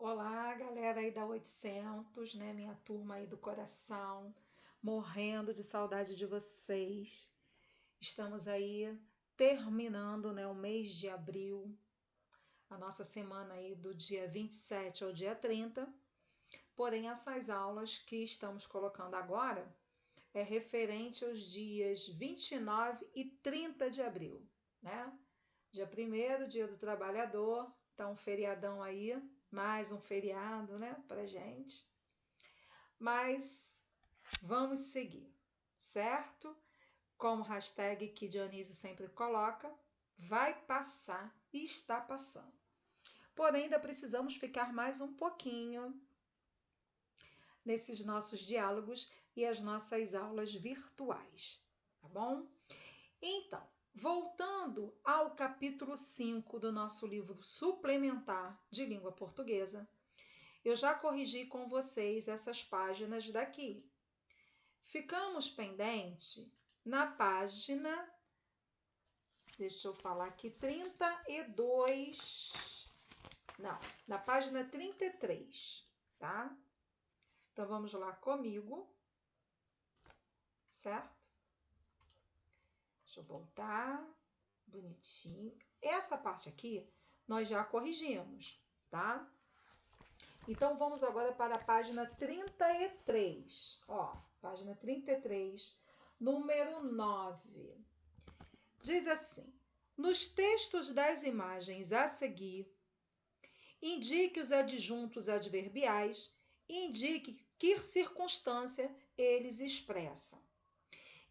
Olá, galera aí da 800, né? Minha turma aí do coração, morrendo de saudade de vocês. Estamos aí terminando, né, o mês de abril, a nossa semana aí do dia 27 ao dia 30. Porém, essas aulas que estamos colocando agora é referente aos dias 29 e 30 de abril, né? Dia 1º, Dia do Trabalhador, tá um feriadão aí, mais um feriado, né, pra gente. Mas vamos seguir, certo? Como hashtag que Dionísio sempre coloca, vai passar e está passando. Porém, ainda precisamos ficar mais um pouquinho nesses nossos diálogos e as nossas aulas virtuais, tá bom? Então, voltando ao capítulo 5 do nosso livro suplementar de língua portuguesa, eu já corrigi com vocês essas páginas daqui. Ficamos pendente na página, deixa eu falar aqui, 32, não, na página 33, tá? Então, vamos lá comigo, certo? Deixa eu voltar, bonitinho. Essa parte aqui nós já corrigimos, tá? Então, vamos agora para a página 33. Ó, página 33, número 9. Diz assim: nos textos das imagens a seguir, indique os adjuntos adverbiais e indique que circunstância eles expressam.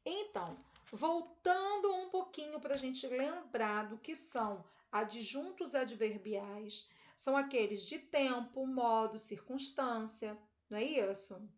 Então, voltando um pouquinho para a gente lembrar do que são adjuntos adverbiais, são aqueles de tempo, modo, circunstância, não é isso?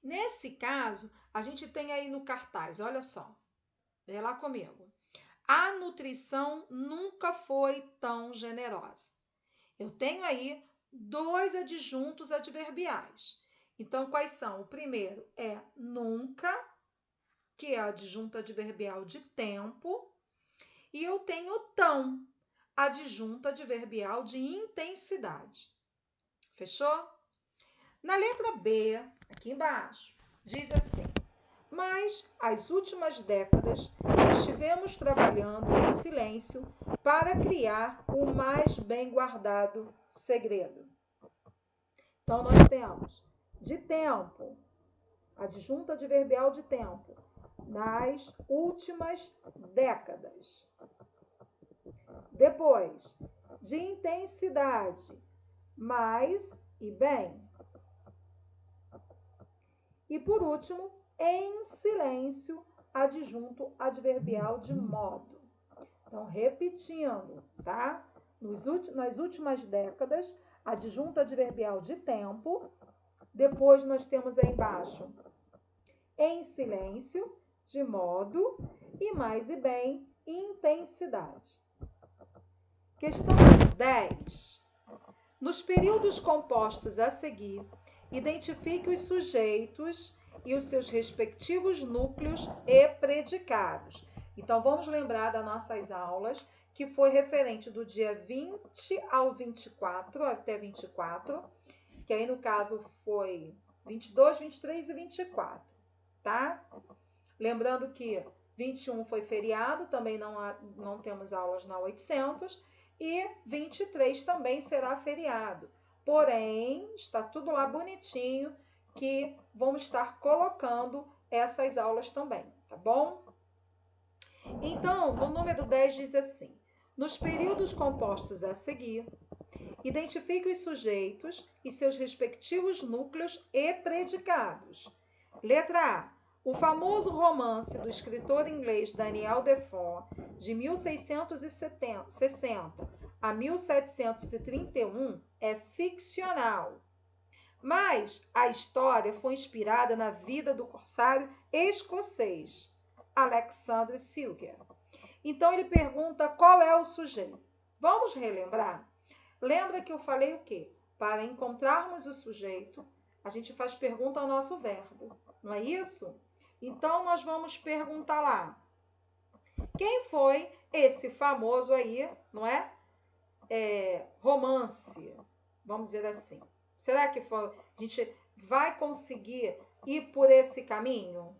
Nesse caso, a gente tem aí no cartaz, olha só, vê lá comigo. A nutrição nunca foi tão generosa. Eu tenho aí dois adjuntos adverbiais. Então, quais são? O primeiro é nunca, que é a adjunta adverbial de tempo, e eu tenho tão, adjunta adverbial de intensidade. Fechou? Na letra B, aqui embaixo, diz assim: mas as últimas décadas estivemos trabalhando em silêncio para criar o mais bem guardado segredo. Então, nós temos de tempo, adjunta adverbial de tempo, nas últimas décadas. Depois, de intensidade, mais e bem. E por último, em silêncio, adjunto adverbial de modo. Então, repetindo, tá? Nas últimas décadas, adjunto adverbial de tempo. Depois, nós temos aí embaixo, em silêncio, de modo, e mais e bem, intensidade. Questão 10. Nos períodos compostos a seguir, identifique os sujeitos e os seus respectivos núcleos e predicados. Então, vamos lembrar das nossas aulas, que foi referente do dia 20 ao 24, até 24, que aí no caso foi 22, 23 e 24, tá? Lembrando que 21 foi feriado, também não temos aulas na 800, e 23 também será feriado. Porém, está tudo lá bonitinho, que vamos estar colocando essas aulas também, tá bom? Então, no número 10 diz assim: nos períodos compostos a seguir, identifique os sujeitos e seus respectivos núcleos e predicados. Letra A. O famoso romance do escritor inglês Daniel Defoe, de 1660 a 1731, é ficcional. Mas a história foi inspirada na vida do corsário escocês, Alexander Selkirk. Então ele pergunta qual é o sujeito. Vamos relembrar? Lembra que eu falei o quê? Para encontrarmos o sujeito, a gente faz pergunta ao nosso verbo, não é isso? Então, nós vamos perguntar lá. Quem foi esse famoso aí, não é? Romance Vamos dizer assim. Será que a gente vai conseguir ir por esse caminho?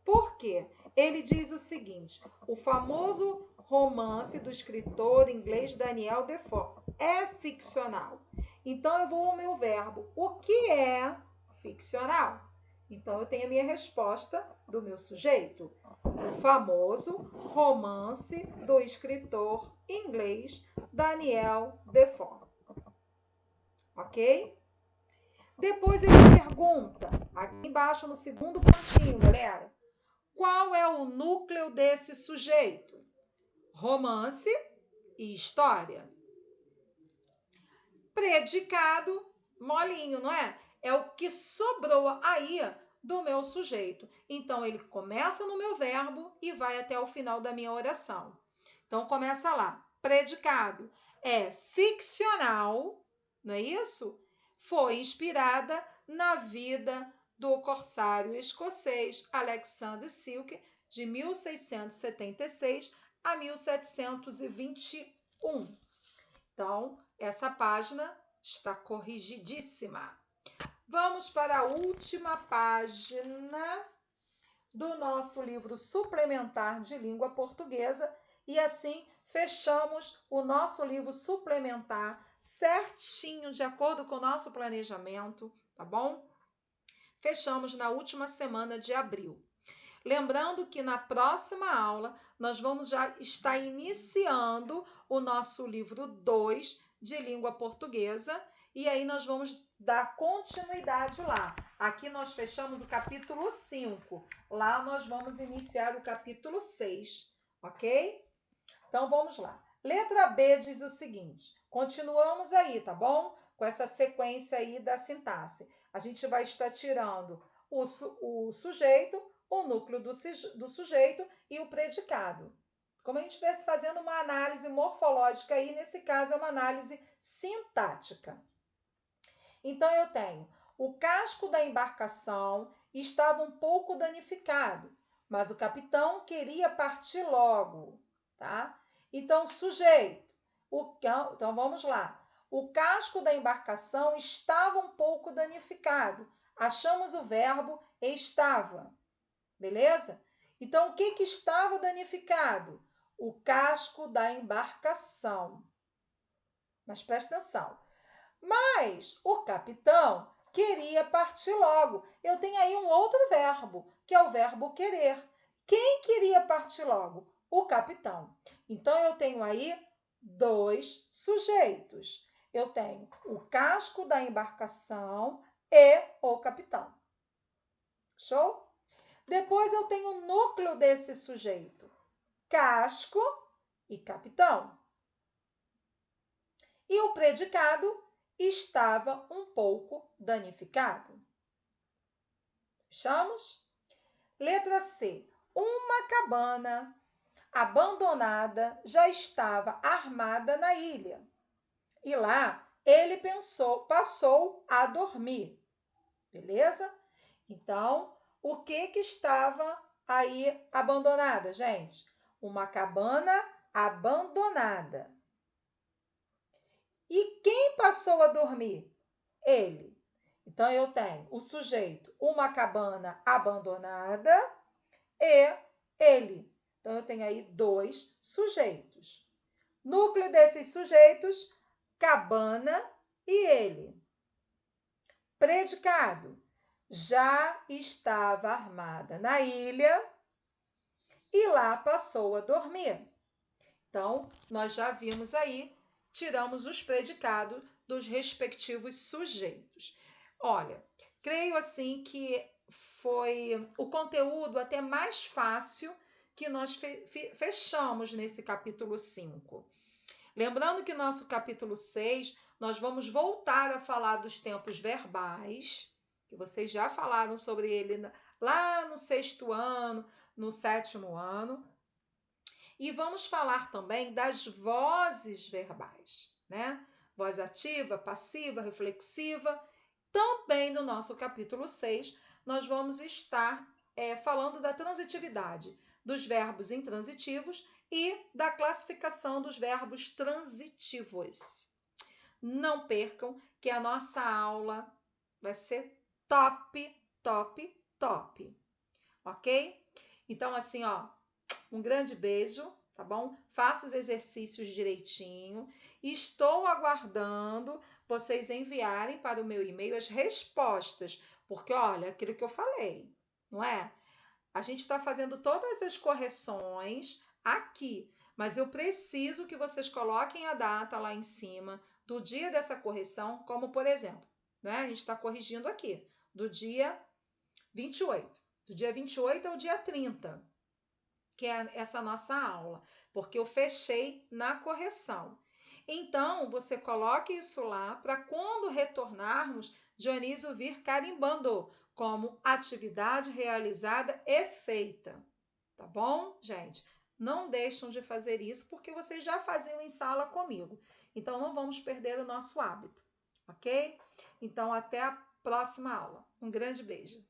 Por quê? Ele diz o seguinte: o famoso romance do escritor inglês Daniel Defoe é ficcional. Então, eu vou ao meu verbo. O que é ficcional? Então, eu tenho a minha resposta do meu sujeito. O famoso romance do escritor inglês Daniel Defoe. Ok? Depois ele pergunta, aqui embaixo no segundo pontinho, galera, qual é o núcleo desse sujeito? Romance e história. Predicado, molinho, não é? É o que sobrou aí do meu sujeito. Então, ele começa no meu verbo e vai até o final da minha oração. Então, começa lá. Predicado é ficcional, não é isso? Foi inspirada na vida do corsário escocês Alexander Selkirk, de 1676 a 1721. Então, essa página está corrigidíssima. Vamos para a última página do nosso livro suplementar de língua portuguesa e assim fechamos o nosso livro suplementar certinho, de acordo com o nosso planejamento, tá bom? Fechamos na última semana de abril. Lembrando que na próxima aula nós vamos já estar iniciando o nosso livro 2 de língua portuguesa e aí nós vamos dar continuidade lá. Aqui nós fechamos o capítulo 5. Lá nós vamos iniciar o capítulo 6, ok? Então vamos lá. Letra B diz o seguinte, continuamos aí, tá bom? Com essa sequência aí da sintaxe. A gente vai estar tirando o sujeito, o núcleo do sujeito e o predicado. Como a gente estivesse fazendo uma análise morfológica aí, nesse caso é uma análise sintática. Então, eu tenho o casco da embarcação estava um pouco danificado, mas o capitão queria partir logo, tá? Então, sujeito. Então, vamos lá. O casco da embarcação estava um pouco danificado. Achamos o verbo estava. Beleza? Então, o que estava danificado? O casco da embarcação. Mas presta atenção. Mas o capitão queria partir logo. Eu tenho aí um outro verbo, que é o verbo querer. Quem queria partir logo? O capitão. Então, eu tenho aí dois sujeitos. Eu tenho o casco da embarcação e o capitão. Show? Depois eu tenho o núcleo desse sujeito, casco e capitão. E o predicado estava um pouco danificado. Fechamos? Letra C. Uma cabana abandonada já estava armada na ilha. E lá ele passou a dormir. Beleza? Então, o que estava aí abandonada, gente? Uma cabana abandonada. E quem passou a dormir? Ele. Então, eu tenho o sujeito, uma cabana abandonada e ele. Então, eu tenho aí dois sujeitos. Núcleo desses sujeitos, cabana e ele. Predicado. Já estava armada na ilha e lá passou a dormir. Então, nós já vimos aí, tiramos os predicados dos respectivos sujeitos. Olha, creio assim que foi o conteúdo até mais fácil que nós fechamos nesse capítulo 5. Lembrando que nosso capítulo 6, nós vamos voltar a falar dos tempos verbais, que vocês já falaram sobre ele lá no 6º ano, no 7º ano. E vamos falar também das vozes verbais, né? Voz ativa, passiva, reflexiva. Também no nosso capítulo 6, nós vamos estar falando da transitividade, dos verbos intransitivos e da classificação dos verbos transitivos. não percam, que a nossa aula vai ser top, top, top. Ok? Então, assim, ó, um grande beijo, tá bom? Faça os exercícios direitinho. Estou aguardando vocês enviarem para o meu e-mail as respostas, porque, olha, aquilo que eu falei, não é? A gente está fazendo todas as correções aqui, mas eu preciso que vocês coloquem a data lá em cima do dia dessa correção, como por exemplo, né? A gente está corrigindo aqui, do dia 28. Do dia 28 ao dia 30, que é essa nossa aula, porque eu fechei na correção. Então, você coloque isso lá para quando retornarmos, Dionísio vir carimbando como atividade realizada e feita. Tá bom, gente? Não deixam de fazer isso porque vocês já faziam em sala comigo. Então, não vamos perder o nosso hábito, ok? Então, até a próxima aula. Um grande beijo.